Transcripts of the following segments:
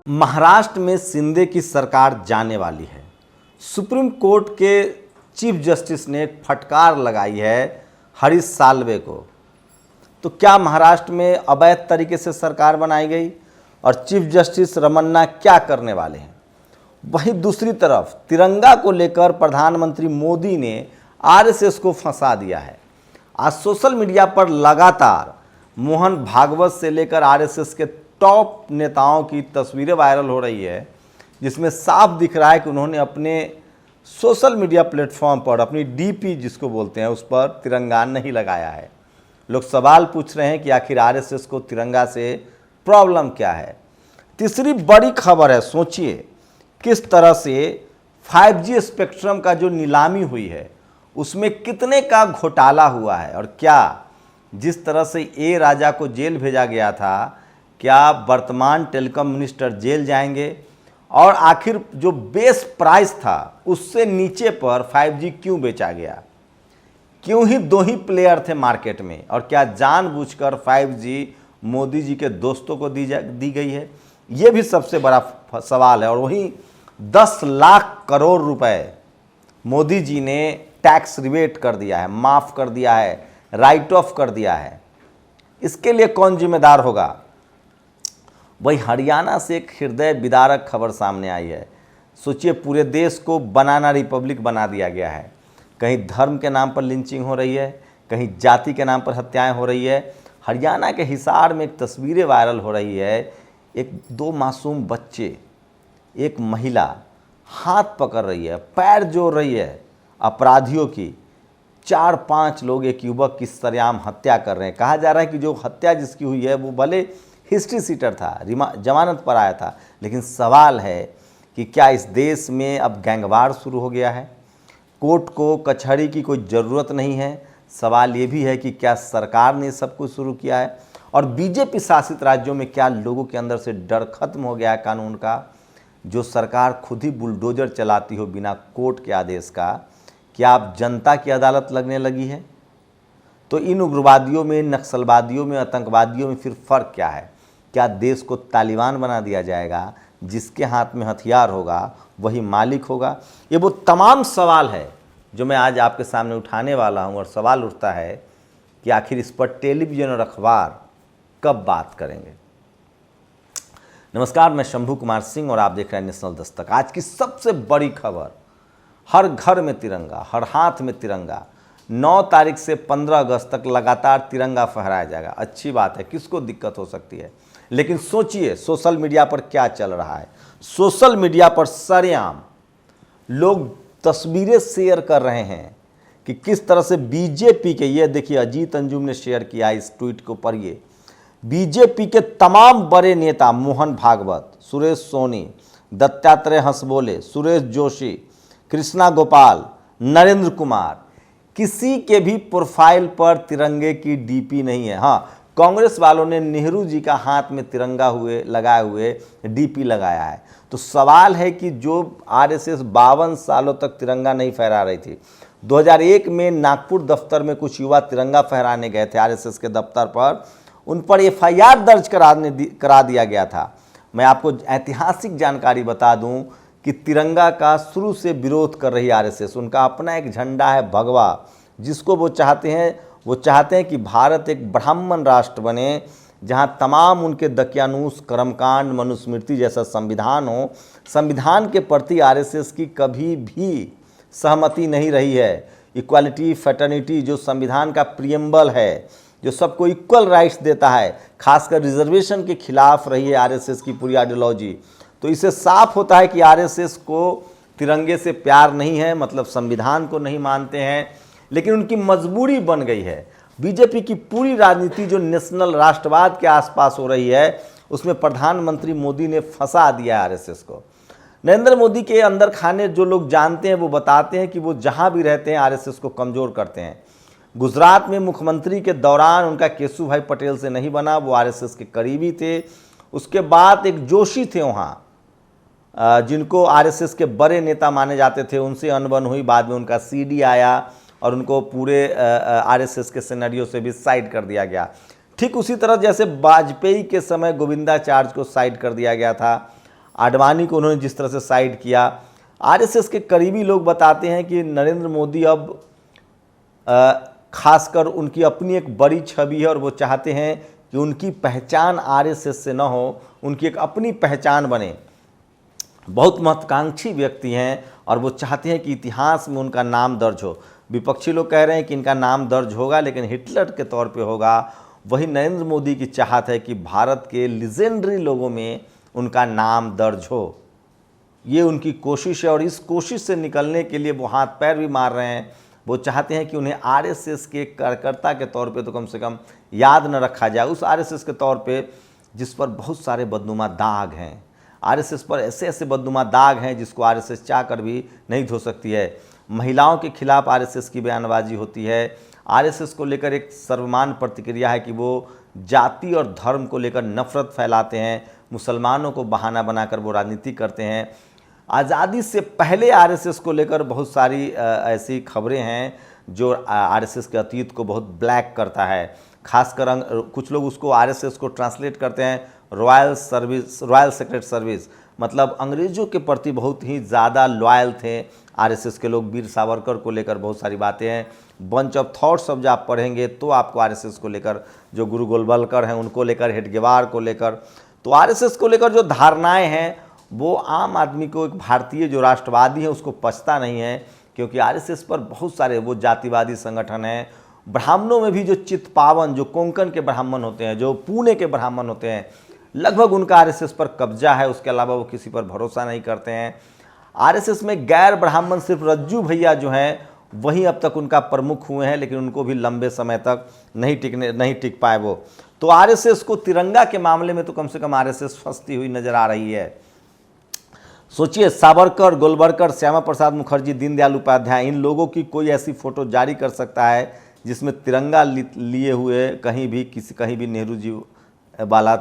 महाराष्ट्र में शिंदे की सरकार जाने वाली है। सुप्रीम कोर्ट के चीफ जस्टिस ने फटकार लगाई है हरीश साल्वे को। तो क्या महाराष्ट्र में अवैध तरीके से सरकार बनाई गई और चीफ जस्टिस रमन्ना क्या करने वाले हैं? वहीं दूसरी तरफ तिरंगा को लेकर प्रधानमंत्री मोदी ने आरएसएस को फंसा दिया है। आज सोशल मीडिया पर लगातार मोहन भागवत से लेकर आरएसएस के टॉप नेताओं की तस्वीरें वायरल हो रही है, जिसमें साफ दिख रहा है कि उन्होंने अपने सोशल मीडिया प्लेटफॉर्म पर अपनी डीपी जिसको बोलते हैं उस पर तिरंगा नहीं लगाया है। लोग सवाल पूछ रहे हैं कि आखिर आरएसएस को तिरंगा से प्रॉब्लम क्या है। तीसरी बड़ी खबर है, सोचिए किस तरह से 5G स्पेक्ट्रम का जो नीलामी हुई है उसमें कितने का घोटाला हुआ है, और क्या जिस तरह से ए राजा को जेल भेजा गया था, क्या वर्तमान टेलीकॉम मिनिस्टर जेल जाएंगे, और आखिर जो बेस प्राइस था उससे नीचे पर 5G क्यों बेचा गया, क्यों ही दो ही प्लेयर थे मार्केट में, और क्या जानबूझकर 5G मोदी जी के दोस्तों को दी गई है? ये भी सबसे बड़ा सवाल है। और वहीं 10 लाख करोड़ रुपए मोदी जी ने टैक्स रिबेट कर दिया है, माफ़ कर दिया है, राइट ऑफ कर दिया है। इसके लिए कौन जिम्मेदार होगा? वही हरियाणा से एक हृदय विदारक खबर सामने आई है। सोचिए, पूरे देश को बनाना रिपब्लिक बना दिया गया है। कहीं धर्म के नाम पर लिंचिंग हो रही है, कहीं जाति के नाम पर हत्याएं हो रही है। हरियाणा के हिसार में एक तस्वीरें वायरल हो रही है, एक 2 मासूम बच्चे, एक महिला हाथ पकड़ रही है, पैर जोड़ रही है अपराधियों की। 4-5 लोग एक युवक की सरेआम हत्या कर रहे हैं। कहा जा रहा है कि जो हत्या जिसकी हुई है वो भले हिस्ट्री सीटर था, जमानत पर आया था, लेकिन सवाल है कि क्या इस देश में अब गैंगवार शुरू हो गया है? कोर्ट को कचहरी की कोई ज़रूरत नहीं है। सवाल ये भी है कि क्या सरकार ने सब कुछ शुरू किया है, और बीजेपी शासित राज्यों में क्या लोगों के अंदर से डर खत्म हो गया है कानून का? जो सरकार खुद ही बुलडोजर चलाती हो बिना कोर्ट के आदेश का, क्या अब जनता की अदालत लगने लगी है? तो इन उग्रवादियों में, नक्सलवादियों में, आतंकवादियों में फिर फ़र्क क्या है? क्या देश को तालिबान बना दिया जाएगा? जिसके हाथ में हथियार होगा वही मालिक होगा? ये वो तमाम सवाल है जो मैं आज आपके सामने उठाने वाला हूँ। और सवाल उठता है कि आखिर इस पर टेलीविज़न और अखबार कब बात करेंगे। नमस्कार, मैं शंभू कुमार सिंह और आप देख रहे हैं नेशनल दस्तक। आज की सबसे बड़ी खबर, हर घर में तिरंगा, हर हाथ में तिरंगा। 9 तारीख से 15 अगस्त तक लगातार तिरंगा फहराया जाएगा। अच्छी बात है, किसको दिक्कत हो सकती है? लेकिन सोचिए सोशल मीडिया पर क्या चल रहा है। सोशल मीडिया पर सरेआम लोग तस्वीरें शेयर कर रहे हैं कि किस तरह से बीजेपी के, ये देखिए अजीत अंजुम ने शेयर किया इस ट्वीट को पढ़िए, बीजेपी के तमाम बड़े नेता मोहन भागवत, सुरेश सोनी, दत्तात्रेय हंसबोले, सुरेश जोशी, कृष्णा गोपाल, नरेंद्र कुमार, किसी के भी प्रोफाइल पर तिरंगे की डीपी नहीं है। हाँ, कांग्रेस वालों ने नेहरू जी का हाथ में तिरंगा लगाए हुए डीपी लगाया है। तो सवाल है कि जो आरएसएस 52 सालों तक तिरंगा नहीं फहरा रही थी, 2001 में नागपुर दफ्तर में कुछ युवा तिरंगा फहराने गए थे आरएसएस के दफ्तर पर, उन पर एफआईआर दर्ज करा दिया गया था। मैं आपको ऐतिहासिक जानकारी बता दूं कि तिरंगा का शुरू से विरोध कर रही आरएसएस, उनका अपना एक झंडा है भगवा, जिसको वो चाहते हैं कि भारत एक ब्राह्मण राष्ट्र बने, जहां तमाम उनके दकियानूस, कर्मकांड, मनुस्मृति जैसा संविधान हो। संविधान के प्रति आरएसएस की कभी भी सहमति नहीं रही है। इक्वालिटी, फैटर्निटी जो संविधान का प्रियम्बल है, जो सबको इक्वल राइट्स देता है, खासकर रिजर्वेशन के खिलाफ रही है आरएसएस की पूरी आइडियोलॉजी। तो इससे साफ होता है कि आरएसएस को तिरंगे से प्यार नहीं है, मतलब संविधान को नहीं मानते हैं, लेकिन उनकी मजबूरी बन गई है। बीजेपी की पूरी राजनीति जो नेशनल राष्ट्रवाद के आसपास हो रही है, उसमें प्रधानमंत्री मोदी ने फंसा दिया आरएसएस को। नरेंद्र मोदी के अंदर खाने जो लोग जानते हैं वो बताते हैं कि वो जहां भी रहते हैं आरएसएस को कमज़ोर करते हैं। गुजरात में मुख्यमंत्री के दौरान उनका केशु भाई पटेल से नहीं बना, वो आरएसएस के करीबी थे। उसके बाद एक जोशी थे वहाँ, जिनको आरएसएस के बड़े नेता माने जाते थे, उनसे अनबन हुई। बाद में उनका सीडी आया और उनको पूरे आरएसएस के सिनेरियो से भी साइड कर दिया गया। ठीक उसी तरह जैसे वाजपेयी के समय गोविंदाचार्य को साइड कर दिया गया था, आडवाणी को उन्होंने जिस तरह से साइड किया। आरएसएस के करीबी लोग बताते हैं कि नरेंद्र मोदी अब खासकर उनकी अपनी एक बड़ी छवि है और वो चाहते हैं कि उनकी पहचान आरएसएस से न हो, उनकी एक अपनी पहचान बने। बहुत महत्वाकांक्षी व्यक्ति हैं और वो चाहते हैं कि इतिहास में उनका नाम दर्ज हो। विपक्षी लोग कह रहे हैं कि इनका नाम दर्ज होगा लेकिन हिटलर के तौर पे होगा। वही नरेंद्र मोदी की चाहत है कि भारत के लीजेंडरी लोगों में उनका नाम दर्ज हो। ये उनकी कोशिश है और इस कोशिश से निकलने के लिए वो हाथ पैर भी मार रहे हैं। वो चाहते हैं कि उन्हें आरएसएस के कार्यकर्ता के तौर पे तो कम से कम याद न रखा जाए, उस आरएसएस के तौर पे जिस पर बहुत सारे बदनुमा दाग हैं। आरएसएस पर ऐसे ऐसे बदनुमा दाग हैं जिसको आरएसएस चाह कर भी नहीं धो सकती है। महिलाओं के खिलाफ आरएसएस की बयानबाजी होती है। आरएसएस को लेकर एक सर्वमान्य प्रतिक्रिया है कि वो जाति और धर्म को लेकर नफरत फैलाते हैं, मुसलमानों को बहाना बनाकर वो राजनीति करते हैं। आज़ादी से पहले आरएसएस को लेकर बहुत सारी ऐसी खबरें हैं जो आरएसएस के अतीत को बहुत ब्लैक करता है। खासकर कुछ लोग उसको आरएसएस को ट्रांसलेट करते हैं रॉयल सेक्रेट सर्विस, मतलब अंग्रेज़ों के प्रति बहुत ही ज़्यादा लॉयल थे आरएसएस के लोग। वीर सावरकर को लेकर बहुत सारी बातें हैं। बंच ऑफ थॉट्स अब जब आप पढ़ेंगे तो आपको आरएसएस को लेकर, जो गुरु गोलवलकर हैं उनको लेकर, हेडगेवार को लेकर, तो आरएसएस को लेकर जो धारणाएं हैं वो आम आदमी को, एक भारतीय जो राष्ट्रवादी है उसको पछता नहीं है, क्योंकि आरएसएस पर बहुत सारे वो जातिवादी संगठन हैं। ब्राह्मणों में भी जो चित्पावन, जो कोंकण के ब्राह्मण होते हैं, जो पुणे के ब्राह्मण होते हैं, लगभग उनका आरएसएस पर कब्जा है। उसके अलावा वो किसी पर भरोसा नहीं करते हैं। आरएसएस में गैर ब्राह्मण सिर्फ रज्जू भैया जो हैं वही अब तक उनका प्रमुख हुए हैं, लेकिन उनको भी लंबे समय तक नहीं टिक पाए वो। तो आरएसएस को तिरंगा के मामले में तो कम से कम आरएसएस फंसती हुई नजर आ रही है। सोचिए, सावरकर, गोलवलकर, श्यामा प्रसाद मुखर्जी, दीनदयाल उपाध्याय, इन लोगों की कोई ऐसी फोटो जारी कर सकता है जिसमें तिरंगा लिए हुए कहीं भी नेहरू जी वाला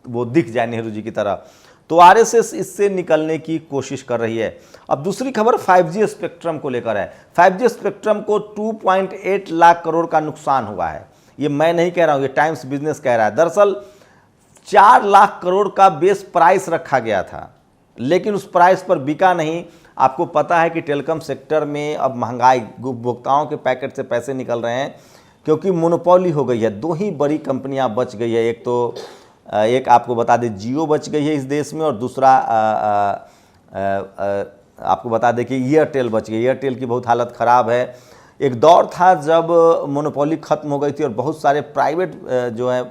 वो दिख जाए, नेहरू जी की तरह। तो आरएसएस इससे निकलने की कोशिश कर रही है। अब दूसरी खबर 5G स्पेक्ट्रम को लेकर है। 5G स्पेक्ट्रम को 2.8 लाख करोड़ का नुकसान हुआ है। ये मैं नहीं कह रहा हूँ, ये टाइम्स बिजनेस कह रहा है। दरअसल 4 लाख करोड़ का बेस प्राइस रखा गया था, लेकिन उस प्राइस पर बिका नहीं। आपको पता है कि टेलीकॉम सेक्टर में अब महंगाई, उपभोक्ताओं के पैकेट से पैसे निकल रहे हैं क्योंकि मोनोपोली हो गई है। 2 ही बड़ी कंपनियां बच गई है। एक आपको बता दें जियो बच गई है इस देश में, और दूसरा आपको बता दें कि एयरटेल बच गई। एयरटेल की बहुत हालत ख़राब है। एक दौर था जब मोनोपोली ख़त्म हो गई थी और बहुत सारे प्राइवेट जो है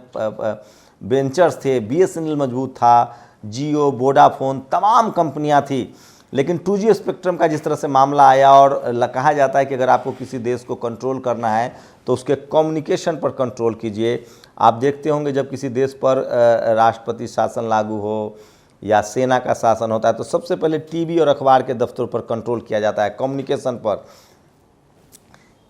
वेंचर्स थे। बीएसएनएल मजबूत था, जियो, वोडाफोन, तमाम कंपनियां थी। लेकिन 2G स्पेक्ट्रम का जिस तरह से मामला आया, और कहा जाता है कि अगर आपको किसी देश को कंट्रोल करना है तो उसके कम्युनिकेशन पर कंट्रोल कीजिए। आप देखते होंगे जब किसी देश पर राष्ट्रपति शासन लागू हो या सेना का शासन होता है तो सबसे पहले टीवी और अखबार के दफ्तरों पर कंट्रोल किया जाता है, कम्युनिकेशन पर।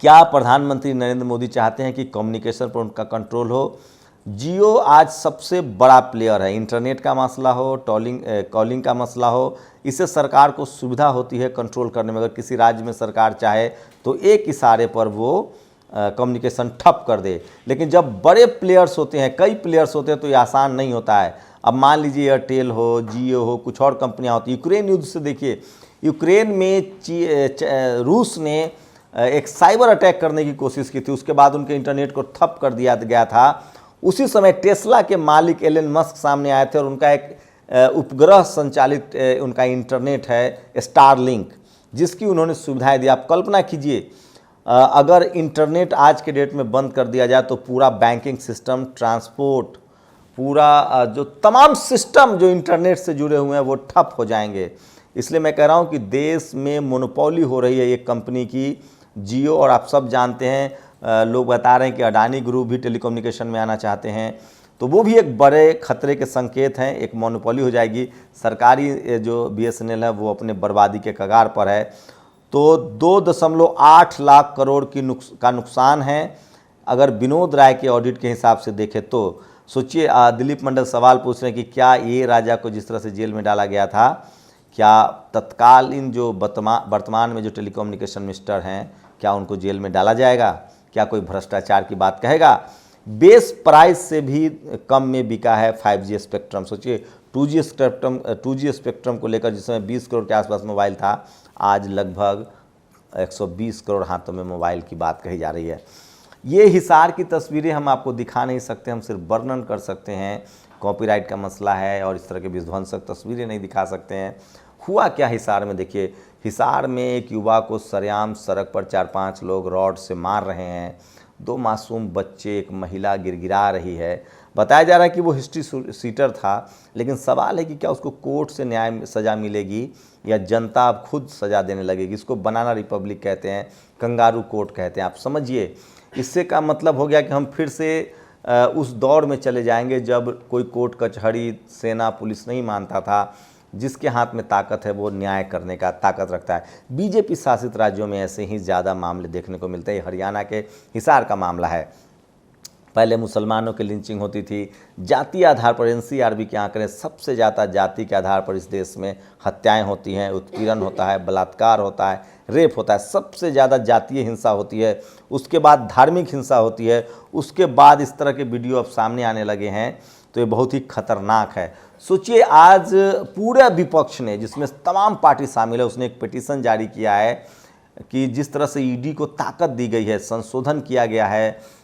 क्या प्रधानमंत्री नरेंद्र मोदी चाहते हैं कि कम्युनिकेशन पर उनका कंट्रोल हो? जियो आज सबसे बड़ा प्लेयर है। इंटरनेट का मसला हो, कॉलिंग का मसला हो, इससे सरकार को सुविधा होती है कंट्रोल करने में। अगर किसी राज्य में सरकार चाहे तो एक इशारे पर वो कम्युनिकेशन ठप कर दे। लेकिन जब बड़े प्लेयर्स होते हैं, कई प्लेयर्स होते हैं, तो ये आसान नहीं होता है। अब मान लीजिए एयरटेल हो, जियो हो, कुछ और कंपनियां होती हैं। यूक्रेन युद्ध से देखिए, यूक्रेन में रूस ने एक साइबर अटैक करने की कोशिश की थी, उसके बाद उनके इंटरनेट को ठप कर दिया गया था। उसी समय टेस्ला के मालिक एलन मस्क सामने आए थे और उनका एक उपग्रह संचालित उनका इंटरनेट है स्टारलिंक, जिसकी उन्होंने सुविधाएं दी। आप कल्पना कीजिए, अगर इंटरनेट आज के डेट में बंद कर दिया जाए तो पूरा बैंकिंग सिस्टम, ट्रांसपोर्ट, पूरा जो तमाम सिस्टम जो इंटरनेट से जुड़े हुए हैं वो ठप हो जाएंगे। इसलिए मैं कह रहा हूं कि देश में मोनोपोली हो रही है एक कंपनी की, जियो। और आप सब जानते हैं, लोग बता रहे हैं कि अडानी ग्रुप भी टेलीकम्युनिकेशन में आना चाहते हैं, तो वो भी एक बड़े खतरे के संकेत हैं। एक मोनोपोली हो जाएगी। सरकारी जो बीएसएनएल है वो अपने बर्बादी के कगार पर है। तो 2.8 लाख करोड़ का नुकसान है अगर विनोद राय के ऑडिट के हिसाब से देखें तो। सोचिए, दिलीप मंडल सवाल पूछ रहे हैं कि क्या ये राजा को जिस तरह से जेल में डाला गया था, क्या तत्कालीन जो वर्तमान में जो टेलीकम्युनिकेशन मिनिस्टर हैं, क्या उनको जेल में डाला जाएगा? क्या कोई भ्रष्टाचार की बात कहेगा? बेस प्राइस से भी कम में बिका है 5G स्पेक्ट्रम। सोचिए, 2G स्पेक्ट्रम को लेकर जिसमें 20 करोड़ के आसपास मोबाइल था, आज लगभग 120 करोड़ हाथों में मोबाइल की बात कही जा रही है। ये हिसार की तस्वीरें हम आपको दिखा नहीं सकते, हम सिर्फ वर्णन कर सकते हैं, कॉपीराइट का मसला है और इस तरह के विध्वंसक तस्वीरें नहीं दिखा सकते हैं। हुआ क्या हिसार में, देखिए हिसार में एक युवा को सरेआम सड़क पर 4-5 लोग रॉड से मार रहे हैं, 2 मासूम बच्चे, एक महिला गिड़गिड़ा रही है। बताया जा रहा है कि वो हिस्ट्री सीटर था, लेकिन सवाल है कि क्या उसको कोर्ट से न्याय सज़ा मिलेगी या जनता अब खुद सज़ा देने लगेगी। इसको बनाना रिपब्लिक कहते हैं, कंगारू कोर्ट कहते हैं। आप समझिए, इससे का मतलब हो गया कि हम फिर से उस दौर में चले जाएंगे जब कोई कोर्ट कचहरी, सेना, पुलिस नहीं मानता था। जिसके हाथ में ताकत है वो न्याय करने का ताकत रखता है। बीजेपी शासित राज्यों में ऐसे ही ज़्यादा मामले देखने को मिलते हैं। हरियाणा के हिसार का मामला है। पहले मुसलमानों की लिंचिंग होती थी, जातीय आधार पर। एनसीआरबी के आंकड़े, सबसे ज़्यादा जाति के आधार पर इस देश में हत्याएं होती हैं, उत्पीड़न होता है, बलात्कार होता है, रेप होता है। सबसे ज़्यादा जातीय हिंसा होती है, उसके बाद धार्मिक हिंसा होती है, उसके बाद इस तरह के वीडियो अब सामने आने लगे हैं। तो ये बहुत ही खतरनाक है। सोचिए, आज पूरे विपक्ष ने, जिसमें तमाम पार्टी शामिल है, उसने एक पिटीशन जारी किया है कि जिस तरह से ईडी को ताकत दी गई है, संशोधन किया गया है,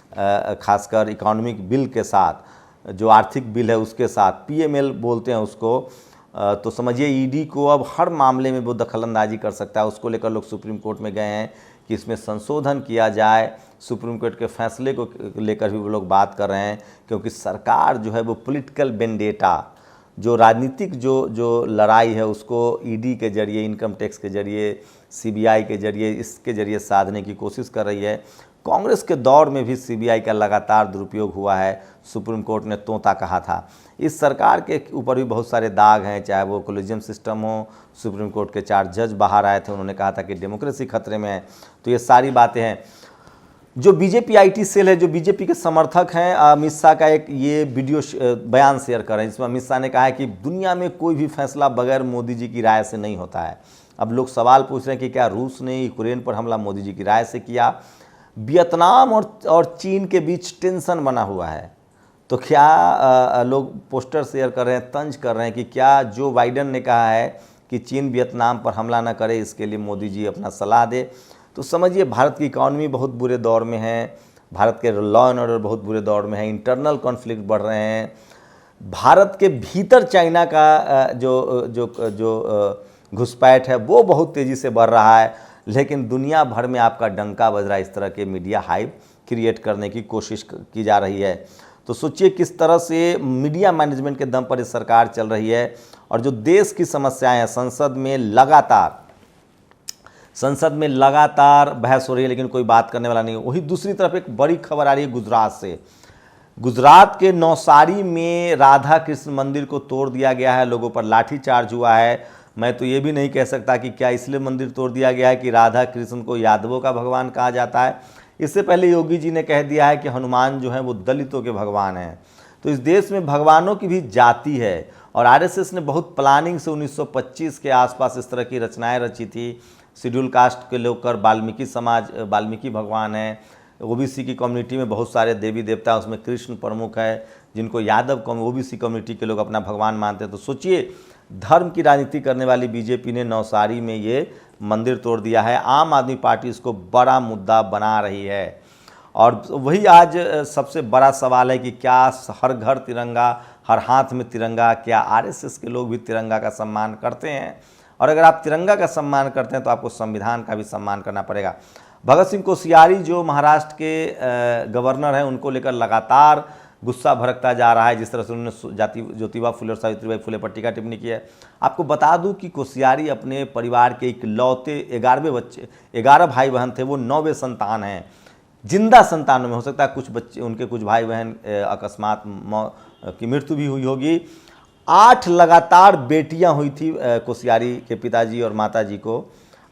खासकर इकोनॉमिक बिल के साथ, जो आर्थिक बिल है उसके साथ, पीएमएल बोलते हैं उसको, तो समझिए ईडी को अब हर मामले में वो दखलंदाजी कर सकता है। उसको लेकर लोग सुप्रीम कोर्ट में गए हैं कि इसमें संशोधन किया जाए। सुप्रीम कोर्ट के फैसले को लेकर भी वो लोग बात कर रहे हैं, क्योंकि सरकार जो है वो पॉलिटिकल वेंडेटा, जो राजनीतिक जो लड़ाई है, उसको ईडी के जरिए, इनकम टैक्स के जरिए, सीबीआई के जरिए, इसके जरिए साधने की कोशिश कर रही है। कांग्रेस के दौर में भी सीबीआई का लगातार दुरुपयोग हुआ है, सुप्रीम कोर्ट ने तोता कहा था। इस सरकार के ऊपर भी बहुत सारे दाग हैं, चाहे वो कोलिजियम सिस्टम हो। सुप्रीम कोर्ट के 4 जज बाहर आए थे, उन्होंने कहा था कि डेमोक्रेसी खतरे में है। तो ये सारी बातें हैं। जो बीजेपी आईटी सेल है, जो बीजेपी के समर्थक हैं, अमित शाह का एक ये वीडियो बयान शेयर कर रहे हैं, जिसमें अमित शाह ने कहा है कि दुनिया में कोई भी फैसला बगैर मोदी जी की राय से नहीं होता है। अब लोग सवाल पूछ रहे हैं कि क्या रूस ने यूक्रेन पर हमला मोदी जी की राय से किया? वियतनाम और चीन के बीच टेंशन बना हुआ है, तो क्या लोग पोस्टर शेयर कर रहे हैं, तंज कर रहे हैं कि क्या जो बाइडेन ने कहा है कि चीन वियतनाम पर हमला न करे, इसके लिए मोदी जी अपना सलाह दे। तो समझिए, भारत की इकॉनमी बहुत बुरे दौर में है, भारत के लॉ एंड ऑर्डर बहुत बुरे दौर में है, इंटरनल कॉन्फ्लिक्ट बढ़ रहे हैं। भारत के भीतर चाइना का जो घुसपैठ है वो बहुत तेज़ी से बढ़ रहा है, लेकिन दुनिया भर में आपका डंका बज रहा है। इस तरह के मीडिया हाइप क्रिएट करने की कोशिश की जा रही है। तो सोचिए किस तरह से मीडिया मैनेजमेंट के दम पर ये सरकार चल रही है। और जो देश की समस्याएं हैं, संसद में लगातार बहस हो रही है, लेकिन कोई बात करने वाला नहीं है। वही दूसरी तरफ एक बड़ी खबर आ रही है गुजरात से। गुजरात के नौसारी में राधा कृष्ण मंदिर को तोड़ दिया गया है, लोगों पर लाठीचार्ज हुआ है। मैं तो ये भी नहीं कह सकता कि क्या इसलिए मंदिर तोड़ दिया गया है कि राधा कृष्ण को यादवों का भगवान कहा जाता है। इससे पहले योगी जी ने कह दिया है कि हनुमान जो है वो दलितों के भगवान हैं। तो इस देश में भगवानों की भी जाति है, और आरएसएस ने बहुत प्लानिंग से 1925 के आसपास इस तरह की रचनाएं रची थी। शेड्यूल कास्ट के लोग कर वाल्मीकि भगवान है। ओबीसी की कम्युनिटी में बहुत सारे देवी देवता, उसमें कृष्ण प्रमुख है, जिनको यादव ओबीसी कम्युनिटी के लोग अपना भगवान मानते हैं। तो सोचिए, धर्म की राजनीति करने वाली बीजेपी ने नौसारी में ये मंदिर तोड़ दिया है। आम आदमी पार्टी इसको बड़ा मुद्दा बना रही है। और वही आज सबसे बड़ा सवाल है कि क्या हर घर तिरंगा, हर हाथ में तिरंगा, क्या आरएसएस के लोग भी तिरंगा का सम्मान करते हैं? और अगर आप तिरंगा का सम्मान करते हैं तो आपको संविधान का भी सम्मान करना पड़ेगा। भगत सिंह कोश्यारी जो महाराष्ट्र के गवर्नर हैं, उनको लेकर लगातार गुस्सा भड़कता जा रहा है। जिस तरह से उन्होंने ज्योतिबा फुले और सावित्रीबाई फुले पर टीका टिप्पणी की है। आपको बता दूं कि कोश्यारी अपने परिवार के इकलौते 11 भाई बहन थे, वो 9वें संतान हैं। जिंदा संतानों में हो सकता है कुछ बच्चे, उनके कुछ भाई बहन अकस्मात की मृत्यु भी हुई होगी। 8 लगातार बेटियां हुई थी कोश्यारी के पिताजी और माताजी को।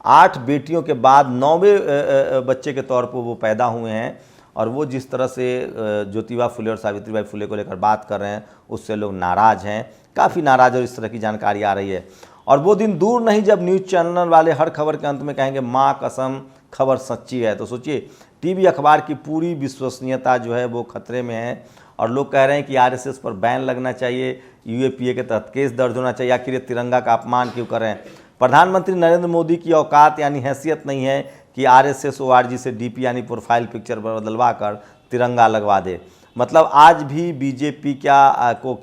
8 बेटियों के बाद 9वें बच्चे के तौर पर वो पैदा हुए हैं। और वो जिस तरह से ज्योतिबा फुले और सावित्रीबाई फुले को लेकर बात कर रहे हैं, उससे लोग नाराज़ हैं, काफ़ी नाराज़, और इस तरह की जानकारी आ रही है। और वो दिन दूर नहीं जब न्यूज़ चैनल वाले हर खबर के अंत में कहेंगे माँ कसम खबर सच्ची है। तो सोचिए, टीवी अखबार की पूरी विश्वसनीयता जो है वो खतरे में है और लोग कह रहे हैं कि आरएसएस पर बैन लगना चाहिए, यूएपीए के तहत केस दर्ज होना चाहिए। आखिर ये तिरंगा का अपमान क्यों कर रहे हैं? प्रधानमंत्री नरेंद्र मोदी की औकात यानी हैसियत नहीं है कि आरएसएस ओआरजी से डीपी यानी प्रोफाइल पिक्चर बदलवा कर तिरंगा लगवा दे। मतलब आज भी बीजेपी क्या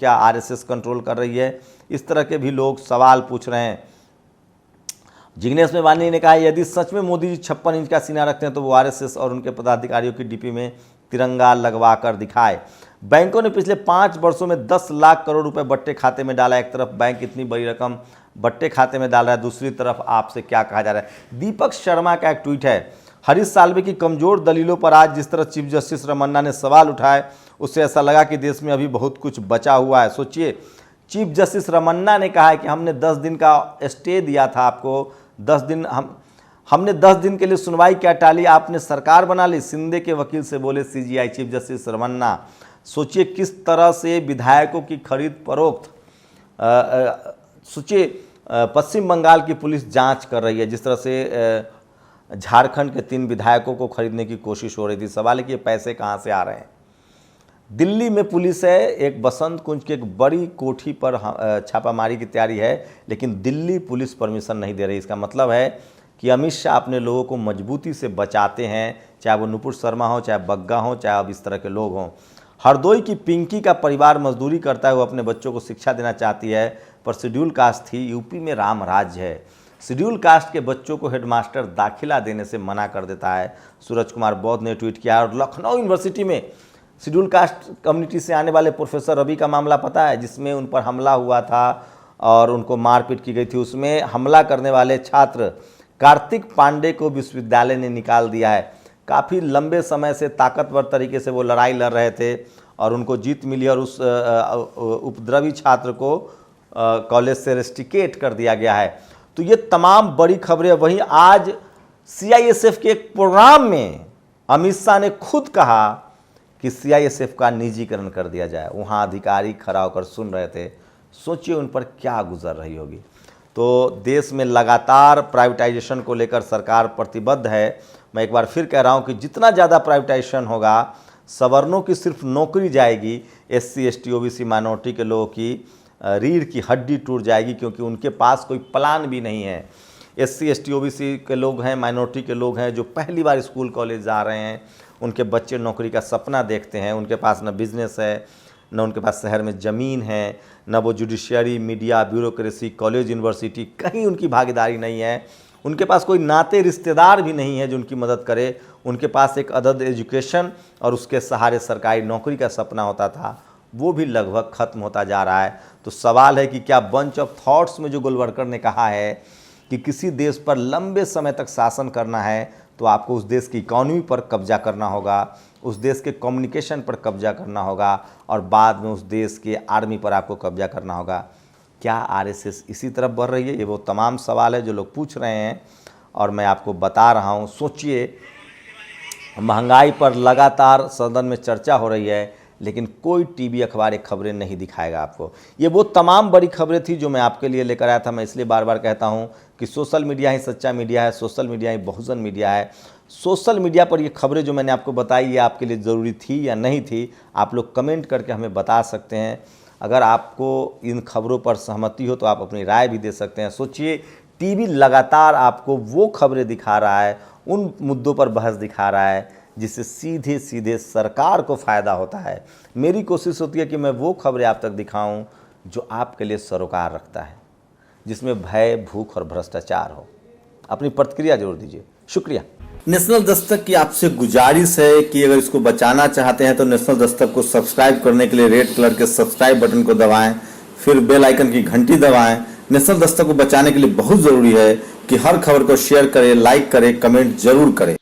आरएसएस कंट्रोल कर रही है? इस तरह के भी लोग सवाल पूछ रहे हैं। जिग्नेश मेवानी ने कहा यदि सच में मोदी जी 56 इंच का सीना रखते हैं तो वो आरएसएस और उनके पदाधिकारियों की डीपी में तिरंगा लगवा कर दिखाए। बैंकों ने पिछले 5 वर्षों में 10 लाख करोड़ रुपए बट्टे खाते में डाला। एक तरफ बैंक इतनी बड़ी रकम बट्टे खाते में डाल रहा है, दूसरी तरफ आपसे क्या कहा जा रहा है। दीपक शर्मा का एक ट्वीट है, हरीश साल्वे की कमजोर दलीलों पर आज जिस तरह चीफ जस्टिस रमन्ना ने सवाल उठाए उससे ऐसा लगा कि देश में अभी बहुत कुछ बचा हुआ है। सोचिए, चीफ जस्टिस रमन्ना ने कहा है कि हमने 10 दिन का स्टे दिया था आपको, 10 दिन हमने 10 दिन के लिए सुनवाई क्या टाली, आपने सरकार बना ली। सिंधे के वकील से बोले सीजीआई चीफ जस्टिस रमन्ना। सोचिए किस तरह से विधायकों की खरीद फरोख्त, सोचिए पश्चिम बंगाल की पुलिस जांच कर रही है, जिस तरह से झारखंड के 3 विधायकों को खरीदने की कोशिश हो रही थी। सवाल है कि ये पैसे कहाँ से आ रहे हैं। दिल्ली में पुलिस है, एक बसंत कुंज की एक बड़ी कोठी पर छापामारी की तैयारी है, लेकिन दिल्ली पुलिस परमिशन नहीं दे रही। इसका मतलब है कि अमित शाह अपने लोगों को मजबूती से बचाते हैं, चाहे वो नुपुर शर्मा हो, चाहे बग्गा हो, चाहे अब इस तरह के लोग हों। हरदोई की पिंकी का परिवार मजदूरी करता है, वो अपने बच्चों को शिक्षा देना चाहती है, पर शेड्यूल कास्ट थी। यूपी में राम राज्य है, शेड्यूल कास्ट के बच्चों को हेडमास्टर दाखिला देने से मना कर देता है। सूरज कुमार बौद्ध ने ट्वीट किया। और लखनऊ यूनिवर्सिटी में शेड्यूल कास्ट कम्युनिटी से आने वाले प्रोफेसर रवि का मामला पता है, जिसमें उन पर हमला हुआ था और उनको मारपीट की गई थी। उसमें हमला करने वाले छात्र कार्तिक पांडे को विश्वविद्यालय ने निकाल दिया है। काफ़ी लंबे समय से ताकतवर तरीके से वो लड़ाई लड़ रहे थे और उनको जीत मिली और उस उपद्रवी छात्र को कॉलेज से रेस्टिकेट कर दिया गया है। तो ये तमाम बड़ी खबरें। वहीं आज सीआईएसएफ के एक प्रोग्राम में अमित शाह ने खुद कहा कि सीआईएसएफ का निजीकरण कर दिया जाए। वहाँ अधिकारी खड़ा होकर सुन रहे थे। सोचिए उन पर क्या गुजर रही होगी। तो देश में लगातार प्राइवेटाइजेशन को लेकर सरकार प्रतिबद्ध है। मैं एक बार फिर कह रहा हूँ कि जितना ज़्यादा प्राइवेटाइजेशन होगा, सवर्णों की सिर्फ नौकरी जाएगी, एससी एसटी ओबीसी माइनॉरिटी के लोगों की रीढ़ की हड्डी टूट जाएगी, क्योंकि उनके पास कोई प्लान भी नहीं है। एससी एसटी ओबीसी के लोग हैं, माइनॉरिटी के लोग हैं जो पहली बार स्कूल कॉलेज जा रहे हैं, उनके बच्चे नौकरी का सपना देखते हैं। उनके पास न बिजनेस है, न उनके पास शहर में ज़मीन है, न वो judiciary, media, bureaucracy, college, university, कहीं उनकी भागीदारी नहीं है। उनके पास कोई नाते रिश्तेदार भी नहीं है जो उनकी मदद करे। उनके पास एक अदद एजुकेशन और उसके सहारे सरकारी नौकरी का सपना होता था, वो भी लगभग ख़त्म होता जा रहा है। तो सवाल है कि क्या बंच ऑफ थॉट्स में जो गोलवलकर ने कहा है कि किसी देश पर लंबे समय तक शासन करना है तो आपको उस देश की इकॉनमी पर कब्जा करना होगा, उस देश के कम्युनिकेशन पर कब्जा करना होगा और बाद में उस देश के आर्मी पर आपको कब्जा करना होगा। क्या आरएसएस इसी तरफ बढ़ रही है? ये वो तमाम सवाल है जो लोग पूछ रहे हैं और मैं आपको बता रहा हूँ। सोचिए, महंगाई पर लगातार सदन में चर्चा हो रही है, लेकिन कोई टीवी अखबार एक खबरें नहीं दिखाएगा आपको। ये वो तमाम बड़ी खबरें थी जो मैं आपके लिए लेकर आया था। मैं इसलिए बार बार कहता हूँ कि सोशल मीडिया ही सच्चा मीडिया है, सोशल मीडिया ही बहुजन मीडिया है। सोशल मीडिया पर ये खबरें जो मैंने आपको बताई, ये आपके लिए ज़रूरी थी या नहीं थी, आप लोग कमेंट करके हमें बता सकते हैं। अगर आपको इन खबरों पर सहमति हो तो आप अपनी राय भी दे सकते हैं। सोचिए, टीवी लगातार आपको वो खबरें दिखा रहा है, उन मुद्दों पर बहस दिखा रहा है जिससे सीधे सीधे सरकार को फ़ायदा होता है। मेरी कोशिश होती है कि मैं वो खबरें आप तक दिखाऊं जो आपके लिए सरोकार रखता है, जिसमें भय, भूख और भ्रष्टाचार हो। अपनी प्रतिक्रिया जरूर दीजिए। शुक्रिया। नेशनल दस्तक की आपसे गुजारिश है कि अगर इसको बचाना चाहते हैं तो नेशनल दस्तक को सब्सक्राइब करने के लिए रेड कलर के सब्सक्राइब बटन को दबाएं, फिर बेल आइकन की घंटी दबाएं। नेशनल दस्तक को बचाने के लिए बहुत ज़रूरी है कि हर खबर को शेयर करें, लाइक करें, कमेंट जरूर करें।